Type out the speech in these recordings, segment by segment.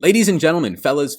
Ladies and gentlemen, fellas,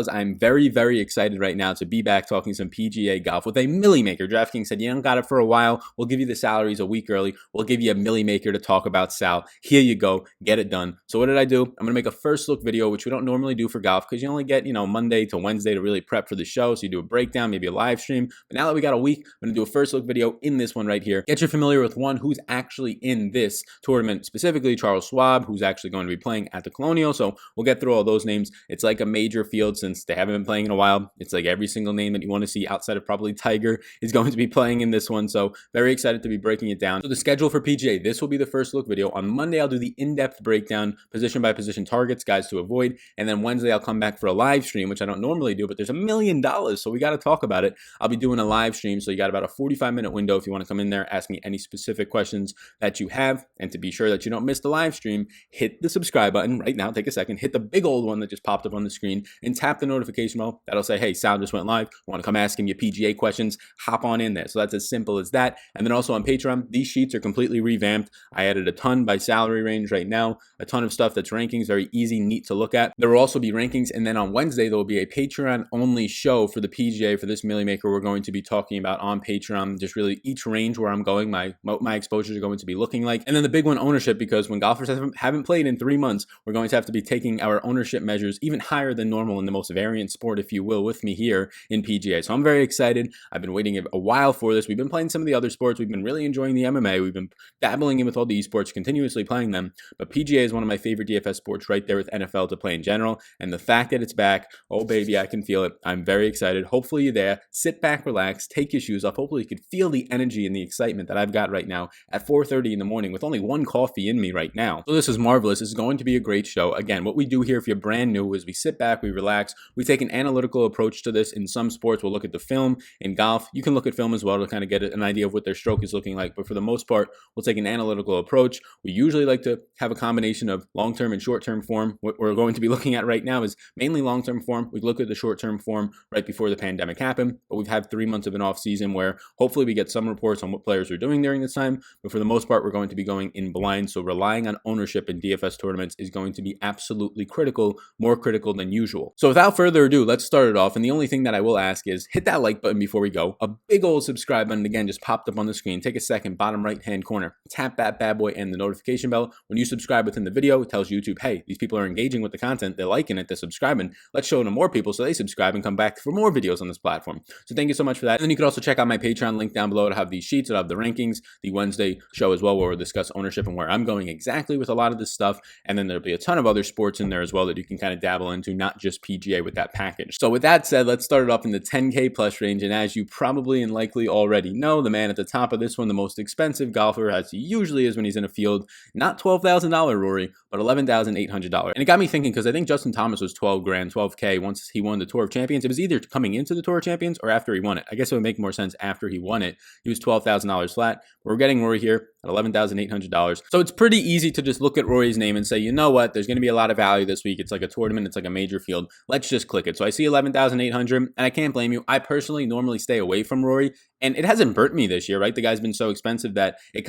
I'm very excited right now to be back talking some PGA golf with a milli maker. DraftKings said, you don't got it for a while. We'll give you the salaries a week early. We'll give you a milli maker to talk about Sal. Here you go. Get it done. So what did I do? I'm going to make a first look video, which we don't normally do for golf because you only get, Monday to Wednesday to really prep for the show. So you do a breakdown, maybe a live stream. But now that we got a week, I'm going to do a first look video in this one right here. Get you familiar with one who's actually in this tournament, specifically Charles Schwab, who's actually going to be playing at the Colonial. So we'll get through all those names. It's like a major field since they haven't been playing in a while. It's like every single name that you want to see outside of probably Tiger is going to be playing in this one. So very excited to be breaking it down. So the schedule for PGA, this will be the first look video. On Monday, I'll do the in-depth breakdown, position by position targets, guys to avoid. And then Wednesday, I'll come back for a live stream, which I don't normally do, but there's $1 million. So we got to talk about it. I'll be doing a live stream. So you got about a 45-minute window if you want to come in there, ask me any specific questions that you have. And to be sure that you don't miss the live stream, hit the subscribe button right now. Take a second, hit the big old one that just popped up on the screen and tap the notification bell. That'll say, hey, Sal just went live. Want to come asking you PGA questions? Hop on in there. So that's as simple as that. And then also on Patreon, these sheets are completely revamped. I added a ton by salary range right now, a ton of stuff that's rankings, very easy, neat to look at. There will also be rankings. And then on Wednesday, there will be a Patreon only show for the PGA for this milli maker. We're going to be talking about on Patreon, just really each range where I'm going, my exposures are going to be looking like. And then the big one, ownership, because when golfers haven't played in 3 months, we're going to have to be taking our ownership measures even higher than normal in the most variant sport, if you will, with me here in PGA. So I'm very excited. I've been waiting a while for this. We've been playing some of the other sports. We've been really enjoying the MMA. We've been dabbling in with all the esports, continuously playing them. But PGA is one of my favorite DFS sports right there with NFL to play in general. And the fact that it's back, oh baby, I can feel it. I'm very excited. Hopefully you're there. Sit back, relax, take your shoes off. Hopefully you could feel the energy and the excitement that I've got right now at 4:30 in the morning with only one coffee in me right now. So this is marvelous. This is going to be a great show. Again, what we do here, if you're brand new, is we sit back, we relax, we take an analytical approach to this. In some sports, we'll look at the film. In golf, you can look at film as well to kind of get an idea of what their stroke is looking like. But for the most part, we'll take an analytical approach. We usually like to have a combination of long-term and short-term form. What we're going to be looking at right now is mainly long-term form. We look at the short-term form right before the pandemic happened, but we've had 3 months of an off season where hopefully we get some reports on what players are doing during this time. But for the most part, we're going to be going in blind. So relying on ownership in DFS tournaments is going to be absolutely critical, more critical than usual. So without further ado, let's start it off. And the only thing that I will ask is hit that like button before we go. A big old subscribe button, again, just popped up on the screen. Take a second, bottom right-hand corner, tap that bad boy and the notification bell. When you subscribe within the video, it tells YouTube, hey, these people are engaging with the content. They're liking it. They're subscribing. Let's show it to more people so they subscribe and come back for more videos on this platform. So thank you so much for that. And then you can also check out my Patreon link down below to have these sheets. It'll have the rankings, the Wednesday show as well, where we'll discuss ownership and where I'm going exactly with a lot of this stuff. And then there'll be a ton of other sports in there as well that you can kind of dabble into, not just PGA with that package. So with that said, let's start it off in the 10K plus range. And as you probably and likely already know, the man at the top of this one, the most expensive golfer, as he usually is when he's in a field, not $12,000 Rory, but $11,800. And it got me thinking, because I think Justin Thomas was 12 grand, 12K once he won the Tour of Champions. It was either coming into the Tour of Champions or after he won it. I guess it would make more sense after he won it. He was $12,000 flat. We're getting Rory here at $11,800. So it's pretty easy to just look at Rory's name and say, you know what, there's going to be a lot of value this week. It's like a tournament. It's like a major field. Let's just click it. So I see 11,800 and I can't blame you. I personally normally stay away from Rory, and it hasn't burnt me this year, right? The guy's been so expensive that it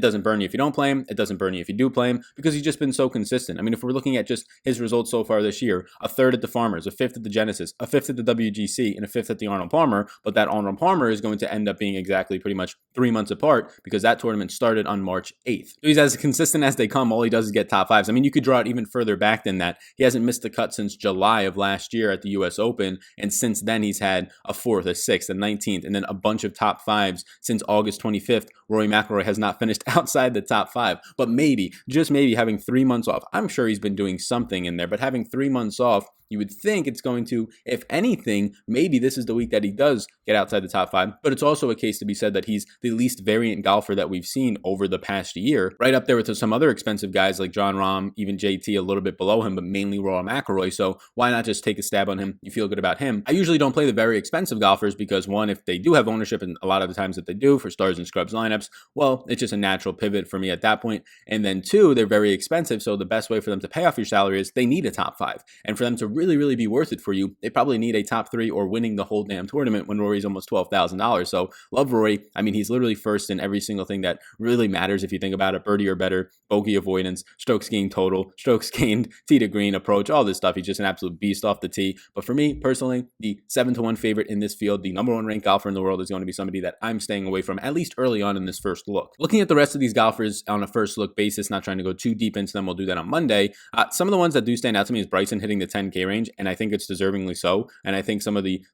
doesn't burn you if you don't play him. It doesn't burn you if you do play him, because he's just been so consistent. I mean, if we're looking at just his results so far this year, a third at the Farmers, a fifth at the Genesis, a fifth at the WGC, and a fifth at the Arnold Palmer. But that Arnold Palmer is going to end up being exactly pretty much 3 months apart, because that tournament started on March 8th. So he's as consistent as they come. All he does is get top fives. I mean, you could draw it even further back than that. He hasn't missed the cut since July of last year at the US Open. And since then, he's had a 4th, a 6th, a 19th, and then a bunch of top fives since August 25th. Rory McIlroy has not finished outside the top 5. But maybe, just maybe, having 3 months off. I'm sure he's been doing something in there, but having 3 months off, you would think it's going to, if anything, maybe this is the week that he does get outside the top 5. But it's also a case to be said that he's the least variant golfer that we've seen over the past year. Right up there with some other expensive guys like Jon Rahm, even JT a little bit below him, but mainly Rory McIlroy. So why not just take a stab on him? You feel good about him. I usually don't play the very expensive golfers because, one, if they do have ownership, ownership, and a lot of the times that they do for stars and scrubs lineups, well, it's just a natural pivot for me at that point. And then two, they're very expensive, so the best way for them to pay off your salary is they need a top 5. And for them to really, really be worth it for you, they probably need a top 3 or winning the whole damn tournament when Rory's almost $12,000. So love Rory. I mean, he's literally first in every single thing that really matters if you think about it: birdie or better, bogey avoidance, strokes gained total, strokes gained, tee to green approach, all this stuff. He's just an absolute beast off the tee. But for me personally, the 7-1 favorite in this field, the number 1 ranked golfer in the world, is going to be somebody that I'm staying away from, at least early on in this first look. Looking at the rest of these golfers on a first look basis, not trying to go too deep into them, we'll do that on Monday. Some of the ones that do stand out to me is Bryson hitting the 10K range, and I think it's deservingly so. And I think some of the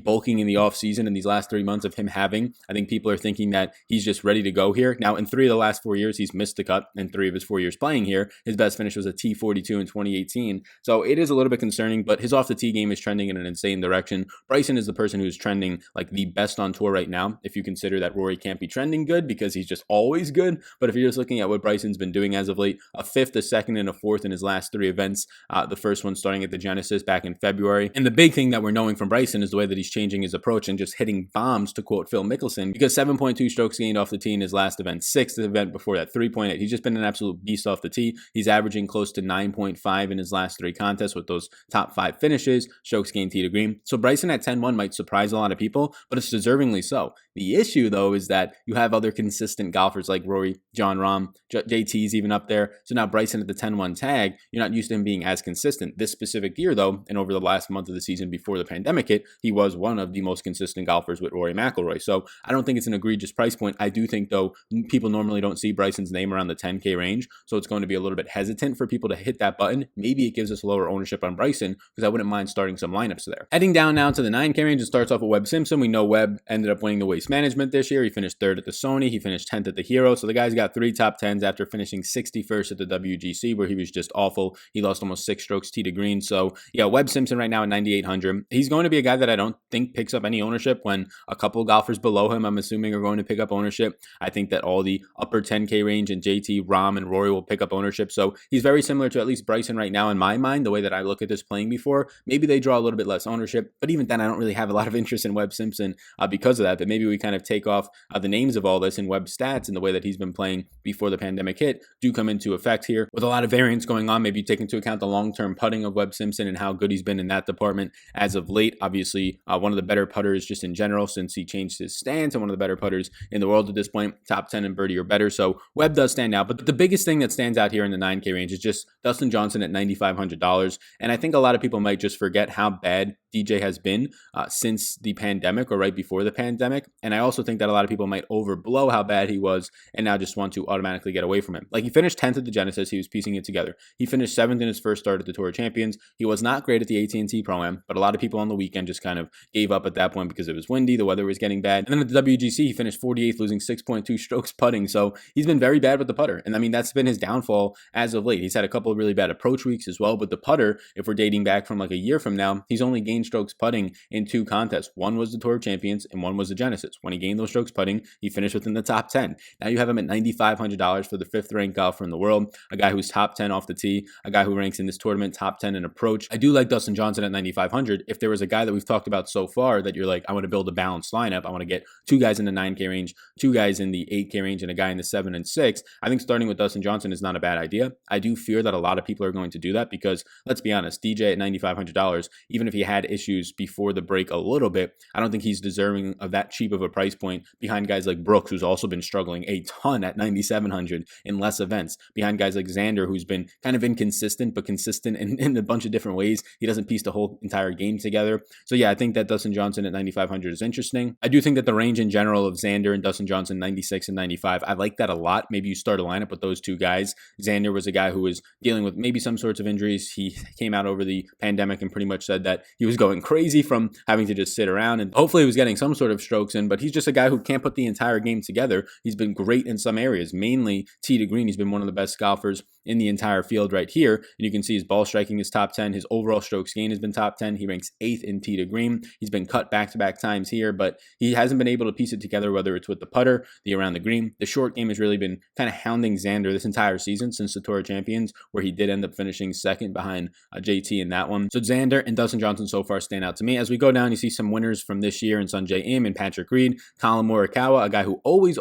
bulking in the offseason in these last 3 months of him having, I think people are thinking that he's just ready to go here. Now, in 3 of the last 4 years, he's missed the cut. In 3 of his 4 years playing here, his best finish was a T42 in 2018. So it is a little bit concerning, but his off the tee game is trending in an insane direction. Bryson is the person who's trending like the best on tour right now, if you consider that Rory can't be trending good because he's just always good. But if you're just looking at what Bryson's been doing as of late, a 5th, a 2nd, and a 4th in his last 3 events. The first one starting at the Genesis back in February. And the big thing that we're knowing from Bryson is the way that he's changing his approach and just hitting bombs, to quote Phil Mickelson, because 7.2 strokes gained off the tee in his last event, 6th event before that, 3.8. He's just been an absolute beast off the tee. He's averaging close to 9.5 in his last 3 contests with those top 5 finishes, strokes gained tee to green. So Bryson at 10-1 might surprise a lot of people, but it's deservingly so. The issue, though, is that you have other consistent golfers like Rory, Jon Rahm, JT's even up there. So now Bryson at the 10-1 tag, you're not used to him being as consistent. This specific year, though, and over the last month of the season before the pandemic hit, he was one of the most consistent golfers with Rory McIlroy. So I don't think it's an egregious price point. I do think, though, people normally don't see Bryson's name around the 10K range, so it's going to be a little bit hesitant for people to hit that button. Maybe it gives us lower ownership on Bryson, because I wouldn't mind starting some lineups there. Heading down now to the 9K range, it starts off with Webb Simpson. We know Webb ended up winning the Waste Management this year. He finished 3rd at the Sony. He finished 10th at the Hero. So the guy's got 3 top 10s after finishing 61st at the WGC, where he was just awful. He lost almost 6 strokes tee to green. So yeah, Webb Simpson right now at 9,800. He's going to be a guy that I don't think picks up any ownership when a couple golfers below him, I'm assuming, are going to pick up ownership. I think that all the upper 10K range and JT, Rahm, and Rory will pick up ownership. So he's very similar to at least Bryson right now in my mind, the way that I look at this playing before. Maybe they draw a little bit less ownership, but even then I don't really have a lot of interest in Webb Simpson because of that. But maybe we kind of take off the names of all this, and Webb's stats and the way that he's been playing before the pandemic hit do come into effect here. With a lot of variance going on, maybe you take into account the long-term putting of Webb Simpson and how good he's been in that department as of late. Obviously, one of the better putters just in general since he changed his stance, and one of the better putters in the world at this point, top 10 in birdie or better. So Webb does stand out, but the biggest thing that stands out here in the 9K range is just Dustin Johnson at $9,500. And I think a lot of people might just forget how bad DJ has been since the pandemic or right before the pandemic. And I also think that a lot of people might overblow how bad he was and now just want to automatically get away from him. Like, he finished 10th at the Genesis. He was piecing it together. He finished 7th in his first start at the Tour of Champions. He was not great at the AT&T Pro-Am, but a lot of people on the weekend just kind of gave up at that point because it was windy, the weather was getting bad. And then at the WGC, he finished 48th, losing 6.2 strokes putting. So he's been very bad with the putter. And I mean, that's been his downfall as of late. He's had a couple of really bad approach weeks as well, but the putter, if we're dating back from like a year from now, he's only gained strokes putting in 2 contests. One was the Tour of Champions and one was the Genesis. When he gained those strokes putting, he finished within the top 10. Now you have him at $9,500 for the 5th ranked golfer in the world, a guy who's top 10 off the tee, a guy who ranks in this tournament top 10 in approach. I do like Dustin Johnson at $9,500. If there was a guy that we've talked about so far that you're like, I want to build a balanced lineup, I want to get 2 guys in the 9K range, 2 guys in the 8K range, and a guy in the 7 and 6, I think starting with Dustin Johnson is not a bad idea. I do fear that a lot of people are going to do that because, let's be honest, DJ at $9,500, even if he had issues before the break a little bit, I don't think he's deserving of that cheap of a price point behind guys like Brooks, who's also been struggling a ton at $9,700 in less events, behind guys like Xander, who's been kind of inconsistent, but consistent in a bunch of different ways. He doesn't piece the whole entire game together. So yeah, I think that Dustin Johnson at $9,500 is interesting. I do think that the range in general of Xander and Dustin Johnson, 96 and 95, I like that a lot. Maybe you start a lineup with those 2 guys. Xander was a guy who was dealing with maybe some sorts of injuries. He came out over the pandemic and pretty much said that he was going crazy from having to just sit around, and hopefully he was getting some sort of strokes in, but he's just a guy who can't put the entire game together. He's been great in some areas, mainly tee to green. He's been one of the best golfers in the entire field right here. And you can see his ball striking is top 10. His overall strokes gained has been top 10. He ranks 8th in tee to green. He's been cut back-to-back times here, but he hasn't been able to piece it together, whether it's with the putter, the around the green. The short game has really been kind of hounding Xander this entire season since the Tour Champions, where he did end up finishing second behind JT in that one. So Xander and Dustin Johnson so far stand out to me. As we go down, you see some winners from this year in Sungjae Im and Patrick Reed. Collin Morikawa, a guy who always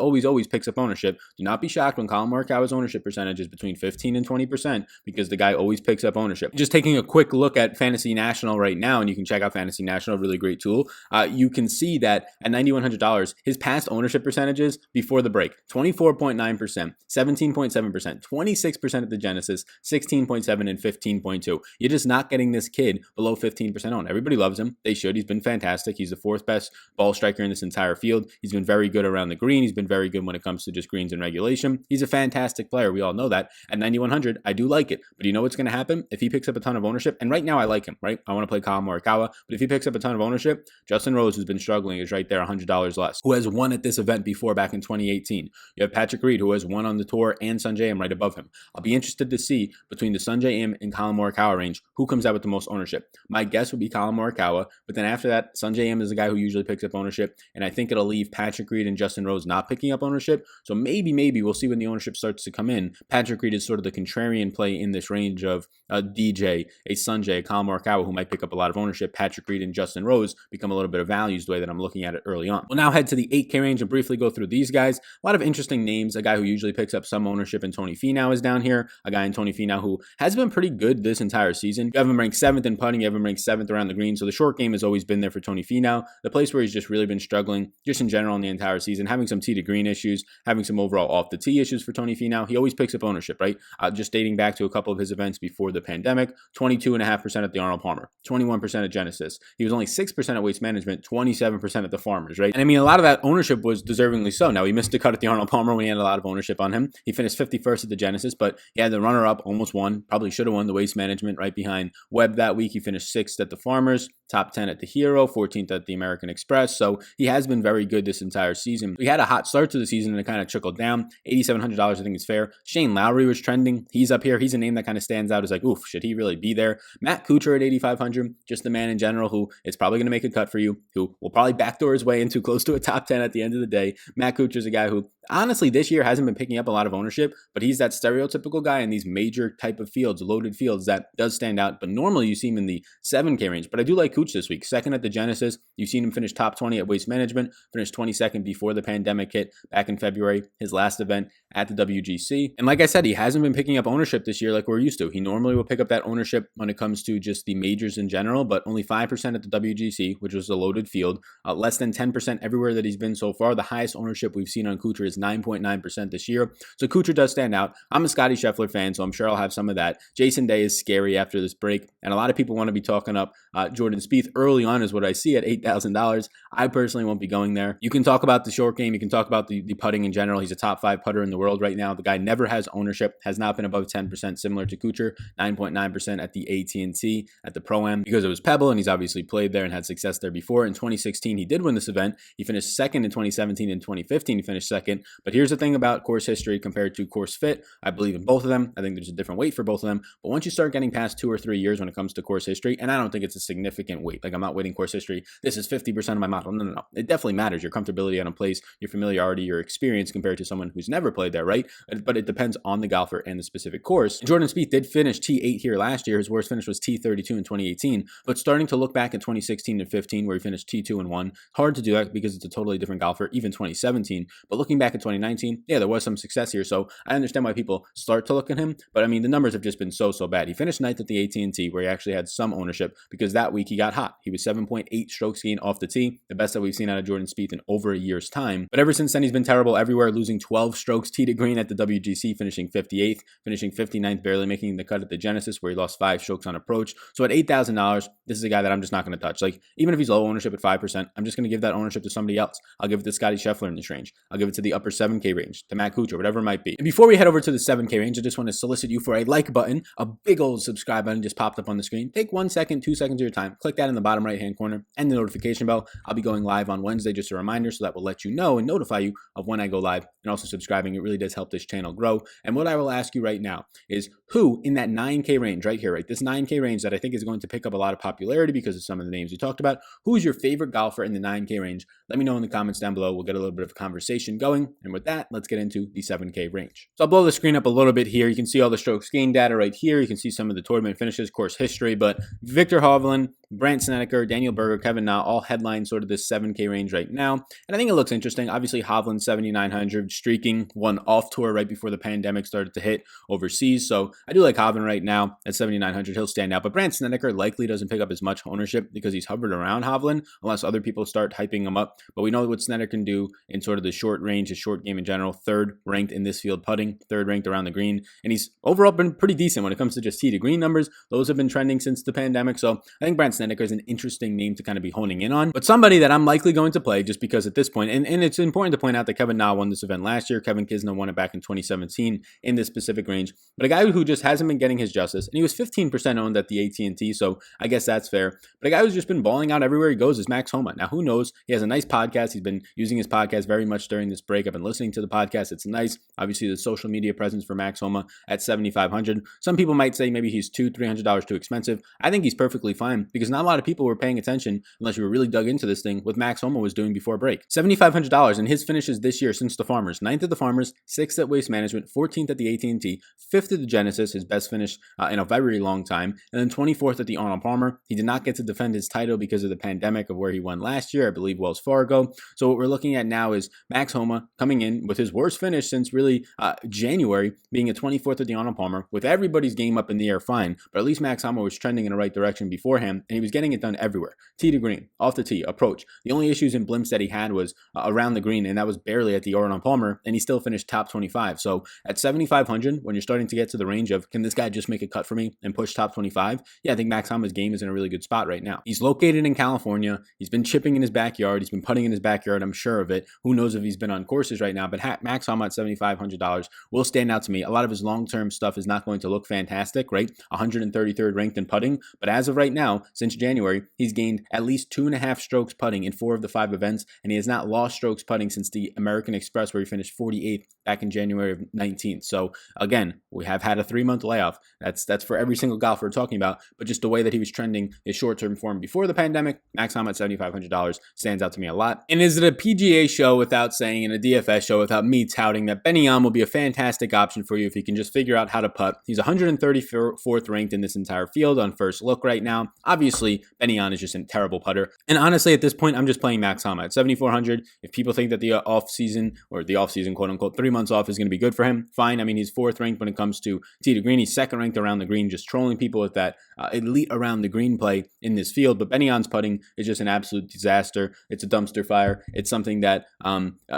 picks up ownership. Do not be shocked when Collin Morikawa's ownership percentage is between 15 and 20% because the guy always picks up ownership. Just taking a quick look at Fantasy National right now, and you can check out Fantasy National, a really great tool. You can see that at $9,100, his past ownership percentages before the break, 24.9%, 17.7%, 26% at the Genesis, 16.7 and 15.2. You're just not getting this kid below 15% owned. Everybody loves him. They should. He's been fantastic. He's the 4th best ball striker in this entire field. He's been very good around the green. He's been very good when it comes to just greens and regulation. He's a fantastic player. We all know that. At 9,100, I do like it. But you know what's going to happen? If he picks up a ton of ownership, and right now I like him, right? I want to play Collin Morikawa, but if he picks up a ton of ownership, Justin Rose, who's been struggling, is right there $100 less, who has won at this event before back in 2018. You have Patrick Reed, who has won on the tour, and Sungjae Im right above him. I'll be interested to see between the Sungjae Im and Collin Morikawa range, who comes out with the most ownership. My guess would be Collin Morikawa, but then after that, Sungjae Im is the guy who usually picks up ownership, and I think it'll leave Patrick Reed and Justin Rose not picking up ownership. So maybe we'll see when the ownership starts to come in. Patrick Reed is sort of the contrarian play in this range of a DJ, a Sungjae, a Collin Morikawa, who might pick up a lot of ownership. Patrick Reed and Justin Rose become a little bit of values the way that I'm looking at it early on. We'll now head to the 8K range and briefly go through these guys. A lot of interesting names. A guy who usually picks up some ownership in Tony Finau is down here. A guy in Tony Finau who has been pretty good this entire season. You have him ranked 7th in putting. You have him ranked 7th around the green. So the short game has always been there for Tony Finau. The place where he's just really been struggling, just in general in the entire season, having some tee to green issues, having some overall off the tee issues for Tony Finau. He always picks up ownership, right? Just dating back to a couple of his events before the pandemic, 22.5% at the Arnold Palmer, 21% at Genesis. He was only 6% at Waste Management, 27% at the Farmers, right? And I mean, a lot of that ownership was deservingly so. Now, he missed a cut at the Arnold Palmer when he had a lot of ownership on him. He finished 51st at the Genesis, but he had the runner-up, almost won, probably should have won the Waste Management right behind Webb that week. He finished 6th at the Farmers, top 10 at the Hero, 14th at the American Express. So he has been very good this entire season. We had a hot start to the season and it kind of trickled down. $8,700, I think is fair. Shane Lowry was trending. He's up here. He's a name that kind of stands out as like, oof, should he really be there? Matt Kuchar at $8,500, just the man in general who is probably going to make a cut for you, who will probably backdoor his way into close to a top 10 at the end of the day. Matt Kuchar is a guy who honestly this year hasn't been picking up a lot of ownership, but he's that stereotypical guy in these major type of fields, loaded fields, that does stand out. But normally you see him in the 7K range. But I do like Kuchar this week. 2nd at the Genesis. You've seen him finish top 20 at Waste Management, finished 22nd before the pandemic hit back in February, his last event at the WGC. And like I said, he hasn't been picking up ownership this year like we're used to. He normally will pick up that ownership when it comes to just the majors in general, but only 5% at the WGC, which was a loaded field. Less than 10% everywhere that he's been so far. The highest ownership we've seen on Kuchar is 9.9% this year. So Kuchar does stand out. I'm a Scotty Scheffler fan, so I'm sure I'll have some of that. Jason Day is scary after this break, and a lot of people want to be talking up Jordan Spieth early on is what I see at $8,000. I personally won't be going there. You can talk about the short game. You can talk about the putting in general. He's a top 5 putter in the world right now. The guy never has ownership, has not been above 10%, similar to Kuchar, 9.9% at the AT&T at the Pro-Am because it was Pebble, and he's obviously played there and had success there before. In 2016, he did win this event. He finished 2nd in 2017 and 2015. He finished 2nd. But here's the thing about course history compared to course fit. I believe in both of them. I think there's a different weight for both of them. But once you start getting past 2 or 3 years when it comes to course history, and I don't think it's a significant weight. Like I'm not weighting course history. This is 50% of my model. No. It definitely matters. Your comfortability on a place, your familiarity, your experience compared to someone who's never played there, right? But it depends on the golfer and the specific course. Jordan Spieth did finish T8 here last year. His worst finish was T32 in 2018. But starting to look back at 2016 and 15, where he finished T2 and 1, hard to do that because it's a totally different golfer, even 2017. But looking back at 2019, yeah, there was some success here. So I understand why people start to look at him. But I mean, the numbers have just been so bad. He finished 9th at the AT&T, where he actually had some ownership because that week he got hot. He was 7.8 strokes gained off the tee, the best that we've seen out of Jordan Spieth in over a year's time. But ever since then, he's been terrible everywhere, losing 12 strokes tee to green at the WGC, finishing 58th, finishing 59th, barely making the cut at the Genesis, where he lost 5 strokes on approach. So at $8,000, this is a guy that I'm just not going to touch. Like, even if he's low ownership at 5%, I'm just going to give that ownership to somebody else. I'll give it to Scotty Scheffler in this range. I'll give it to the upper 7K range to Matt Kuchar, whatever it might be. And before we head over to the 7K range, I just want to solicit you for a like button. A big old subscribe button just popped up on the screen. Take 1 second, 2 seconds of your time. Click that in the bottom right-hand corner and the notification bell. I'll be going live on Wednesday, just a reminder, so that will let you know and notify you of when I go live. And also subscribing, it really does help this channel grow. And what I will ask you right now is who in that 9K range right here, right? This 9K range that I think is going to pick up a lot of popularity because of some of the names we talked about. Who's your favorite golfer in the 9K range? Let me know in the comments down below. We'll get a little bit of a conversation going. And with that, let's get into the 7K range. So I'll blow the screen up a little bit here. You can see all the strokes gained data right here. You can see some of the tournament finishes, course history, but Viktor Hovland, Brandt Snedeker, Daniel Berger, Kevin Na, all headline sort of this 7K range right now. And I think it looks interesting. Obviously, Hovland 7,900, streaking, one off tour right before the pandemic started to hit overseas. So I do like Hovland right now at 7,900. He'll stand out. But Brandt Snedeker likely doesn't pick up as much ownership because he's hovered around Hovland unless other people start hyping him up. But we know what Snedeker can do in sort of the short range, his short game in general. Third ranked in this field putting, third ranked around the green. And he's overall been pretty decent when it comes to just tee to green numbers. Those have been trending since the pandemic. So I think Brandt Snedeker is an interesting name to kind of be honing in on, but somebody that I'm likely going to play just because at this point, and it's important to point out that Kevin Na won this event last year. Kevin Kisner won it back in 2017 in this specific range, but a guy who just hasn't been getting his justice, and he was 15% owned at the AT&T, so I guess that's fair. But a guy who's just been balling out everywhere he goes is Max Homa. Now, who knows? He has a nice podcast. He's been using his podcast very much during this break. I've been listening to the podcast. It's nice. Obviously, the social media presence for Max Homa at 7,500. Some people might say maybe he's $200-$300 too expensive. I think he's perfectly fine because not a lot of people were paying attention unless you were really dug into this thing what Max Homa was doing before break. $7,500 in his finishes this year since the Farmers. 9th at the Farmers, 6th at Waste Management, 14th at the AT&T, 5th at the Genesis, his best finish in a very long time, and then 24th at the Arnold Palmer. He did not get to defend his title because of the pandemic of where he won last year, I believe Wells Fargo. So what we're looking at now is Max Homa coming in with his worst finish since really January, being a 24th at the Arnold Palmer, with everybody's game up in the air fine, but at least Max Homa was trending in the right direction beforehand, and he was getting it done everywhere. Tee to green, off the tee, approach. The only issues in blimps that he had was around the green, and that was barely at the Arnold Palmer, and he still finished top 25. So at 7,500, when you're starting to get to the range of, can this guy just make a cut for me and push top 25? Yeah, I think Max Homa's game is in a really good spot right now. He's located in California. He's been chipping in his backyard. He's been putting in his backyard. I'm sure of it. Who knows if he's been on courses right now, but Max Homa at $7,500 will stand out to me. A lot of his long-term stuff is not going to look fantastic, right? 133rd ranked in putting, but as of right now, since January, he's gained at least 2.5 strokes putting in 4 of the 5 events, and he has not lost strokes putting since the American Express, where he finished 48th back in January of 19th. So again, we have had a 3-month layoff. That's for every single golfer we're talking about, but just the way that he was trending his short-term form before the pandemic, Max Homa at $7,500 stands out to me a lot. And is it a PGA show without saying, and a DFS show without me touting that Ben An will be a fantastic option for you if you can just figure out how to putt. He's 134th ranked in this entire field on first look right now. Obviously, Ben An is just a terrible putter. And honestly, at this point, I'm just playing Max Homa at 7,400. If people think that the off-season, or the off-season, quote-unquote, 3 months off is going to be good for him, fine. I mean, he's 4th ranked when it comes to tee to green. He's 2nd ranked around the green, just trolling people with that elite around the green play in this field. But Ben An's putting is just an absolute disaster. It's a dumpster fire. It's something that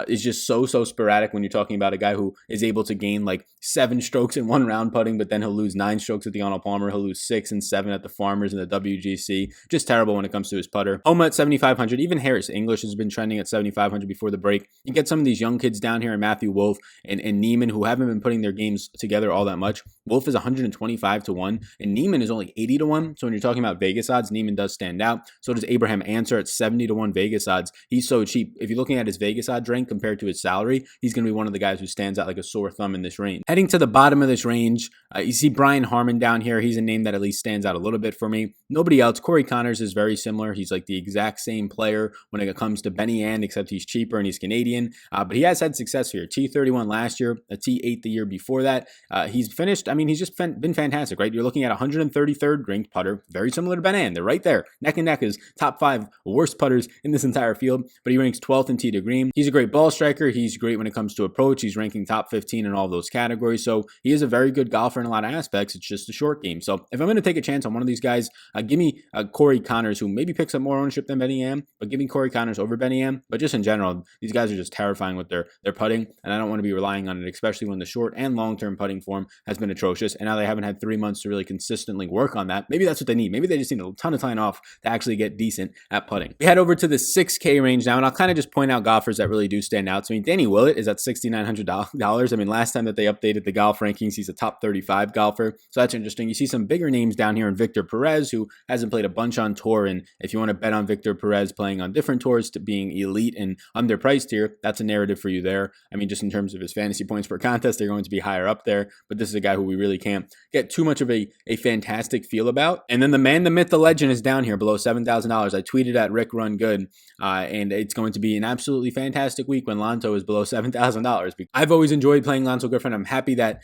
is just so sporadic when you're talking about a guy who is able to gain like 7 strokes in 1 round putting, but then he'll lose 9 strokes at the Arnold Palmer. He'll lose 6 and 7 at the Farmers and the WGC. Just terrible when it comes to his putter. Homa at 7,500. Even Harris English has been trending at 7,500 before the break. You get some of these young kids down here, and Matthew Wolff and Neiman, who haven't been putting their games together all that much. Wolff is 125 to 1, and Neiman is only 80 to 1. So when you're talking about Vegas odds, Neiman does stand out. So does Abraham Answer at 70 to 1 Vegas odds. He's so cheap. If you're looking at his Vegas odds rank compared to his salary, he's going to be one of the guys who stands out like a sore thumb in this range. Heading to the bottom of this range, you see Brian Harman down here. He's a name that at least stands out a little bit for me. Nobody else. Cory Connors is very similar. He's like the exact same player when it comes to Ben An, except he's cheaper and he's Canadian. But he has had success here. T31 last year, a T8 the year before that. He's finished. I mean, he's just been fantastic, right? You're looking at 133rd ranked putter, very similar to Ben An. They're right there, neck and neck, as top 5 worst putters in this entire field. But he ranks 12th in tee to green. He's a great ball striker. He's great when it comes to approach. He's ranking top 15 in all of those categories. So he is a very good golfer in a lot of aspects. It's just a short game. So if I'm going to take a chance on one of these guys, give me Cory Connors, who maybe picks up more ownership than Benny Am, but giving Cory Connors over Benny Am. But just in general, these guys are just terrifying with their putting, and I don't want to be relying on it, especially when the short and long-term putting form has been atrocious, and now they haven't had 3 months to really consistently work on that. Maybe that's what they need. Maybe they just need a ton of time off to actually get decent at putting. We head over to the 6K range now, and I'll kind of just point out golfers that really do stand out to me. Danny Willett is at $6,900. I mean, last time that they updated the golf rankings, he's a top 35 golfer, so that's interesting. You see some bigger names down here in Victor Perez, who hasn't played a bunch on tour, and if you want to bet on Victor Perez playing on different tours to being elite and underpriced here, that's a narrative for you there. I mean, just in terms of his fantasy points per contest, they're going to be higher up there, but this is a guy who we really can't get too much of a fantastic feel about. And then the man, the myth, the legend is down here below $7,000. I tweeted at Rick Run Good, and it's going to be an absolutely fantastic week when Lanto is below $7,000. I've always enjoyed playing Lanto Griffin. I'm happy that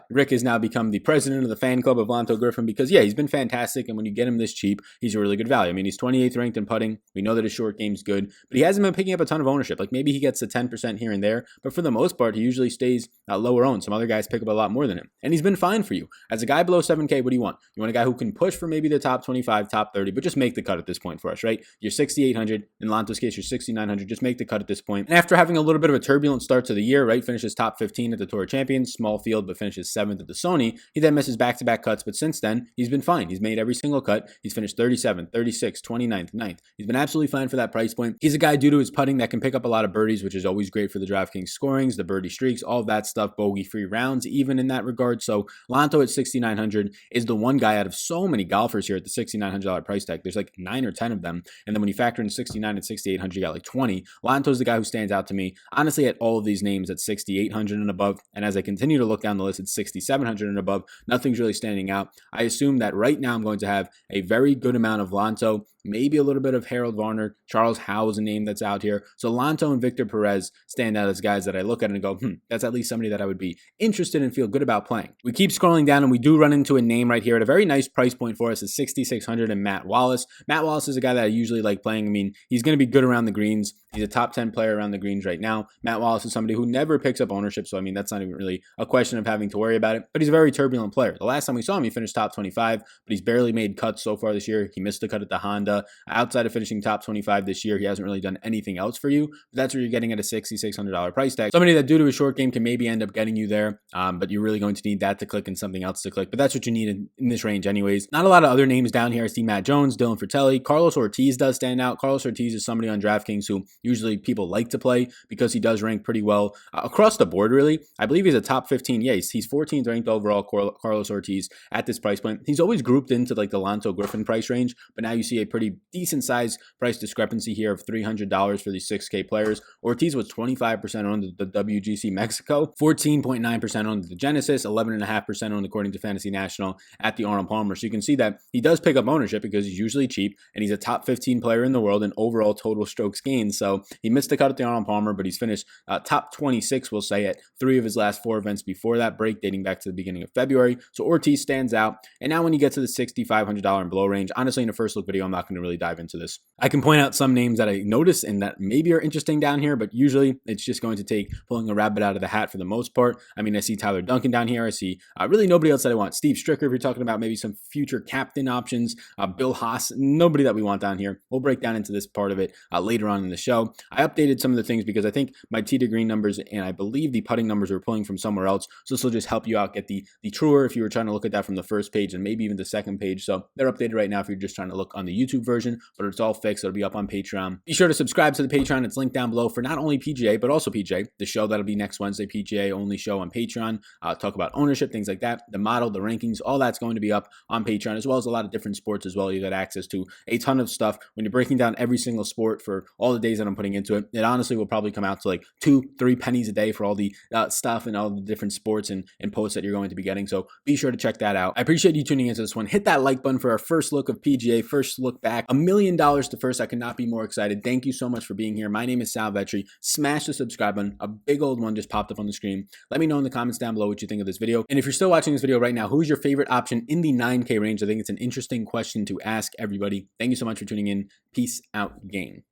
Rick has now become the president of the fan club of Lanto Griffin because, yeah, he's been fantastic, and when you get him this cheap, he's a really good value. I mean, he's 28th ranked in putting. We know that his short game's good, but he hasn't been picking up a ton of ownership. Like maybe he gets a 10% here and there, but for the most part, he usually stays lower owned. Some other guys pick up a lot more than him, and he's been fine for you. As a guy below 7K, what do you want? You want a guy who can push for maybe the top 25, top 30, but just make the cut at this point for us, right? You're 6,800. In Lanto's case, you're 6,900. Just make the cut at this point. And after having a little bit of a turbulent start to the year, right? Finishes top 15 at the Tour Champions, small field, but finishes 7th at the Sony. He then misses back-to-back cuts, but since then, he's been fine. He's made every single cut. He's finished 37th, 36th, 29th, 9th. He's been absolutely fine for that price point. He's a guy, due to his putting, that can pick up a lot of birdies, which is always great for the DraftKings scorings, the birdie streaks, all of that stuff, bogey-free rounds, even in that regard. So Lanto at 6,900 is the one guy out of so many golfers here at the $6,900 price tag. There's like 9 or 10 of them. And then when you factor in 69 and 6,800, you got like 20. Lanto's the guy who stands out to me, honestly, at all of these names at 6,800 and above. And as I continue to look down the list at 6,700 and above, nothing's really standing out. I assume that right now I'm going to have a very good amount of Lanto, maybe a little bit of Harold Varner. Charles Howe is a name that's out here. So Lanto and Victor Perez stand out as guys that I look at and go, that's at least somebody that I would be interested and feel good about playing. We keep scrolling down and we do run into a name right here at a very nice price point for us at 6,600 and Matt Wallace. Matt Wallace is a guy that I usually like playing. I mean, he's going to be good around the greens. He's a top 10 player around the greens right now. Matt Wallace is somebody who never picks up ownership, so I mean, that's not even really a question of having to worry about it, but he's a very turbulent player. The last time we saw him, he finished top 25, but he's barely made cuts so far this year. He missed a cut at the Honda. Outside of finishing top 25 this year, he hasn't really done anything else for you, but that's what you're getting at a $6,600 price tag. Somebody that, due to his short game, can maybe end up getting you there, but you're really going to need that to click and something else to click, but that's what you need in this range anyways. Not a lot of other names down here. I see Matt Jones, Dylan Fratelli. Carlos Ortiz does stand out. Carlos Ortiz is somebody on DraftKings who usually people like to play because he does rank pretty well across the board, really. I believe he's a top 15. Yeah, he's 14th ranked overall, Carlos Ortiz, at this price point. He's always grouped into like the Lanto Griffin price range, but now you see a pretty decent size price discrepancy here of $300 for these 6K players. Ortiz was 25% owned the WGC Mexico, 14.9% owned the Genesis, 11.5% owned according to Fantasy National at the Arnold Palmer. So you can see that he does pick up ownership because he's usually cheap, and he's a top 15 player in the world in overall total strokes gained. So he missed the cut at the Arnold Palmer, but he's finished top 26, we'll say, at 3 of his last 4 events before that break, dating back to the beginning of February. So Ortiz stands out. And now when you get to the $6,500 and below range, honestly, in a first look video, I'm not going to really dive into this. I can point out some names that I notice and that maybe are interesting down here, but usually it's just going to take pulling a rabbit out of the hat for the most part. I mean, I see Tyler Duncan down here. I see really nobody else that I want. Steve Stricker, if you're talking about maybe some future captain options. Bill Haas, nobody that we want down here. We'll break down into this part of it later on in the show. I updated some of the things because I think my tee to green numbers and I believe the putting numbers were pulling from somewhere else. So this will just help you out get the truer if you were trying to look at that from the first page and maybe even the second page. So they're updated right now if you're just trying to look on the YouTube version, but it's all fixed. It'll be up on Patreon. Be sure to subscribe to the Patreon. It's linked down below for not only PGA, but also PGA, the show that'll be next Wednesday, PGA only show on Patreon. Talk about ownership, things like that, the model, the rankings, all that's going to be up on Patreon, as well as a lot of different sports as well. You got access to a ton of stuff. When you're breaking down every single sport for all the days that I'm putting into it, it honestly will probably come out to like 2-3 pennies a day for all the stuff and all the different sports and posts that you're going to be getting. So be sure to check that out. I appreciate you tuning into this one. Hit that like button for our first look of PGA, first look back. $1 million to first. I could not be more excited. Thank you so much for being here. My name is Sal Vetri. Smash the subscribe button. A big old one just popped up on the screen. Let me know in the comments down below what you think of this video. And if you're still watching this video right now, who's your favorite option in the 9K range? I think it's an interesting question to ask everybody. Thank you so much for tuning in. Peace out, game.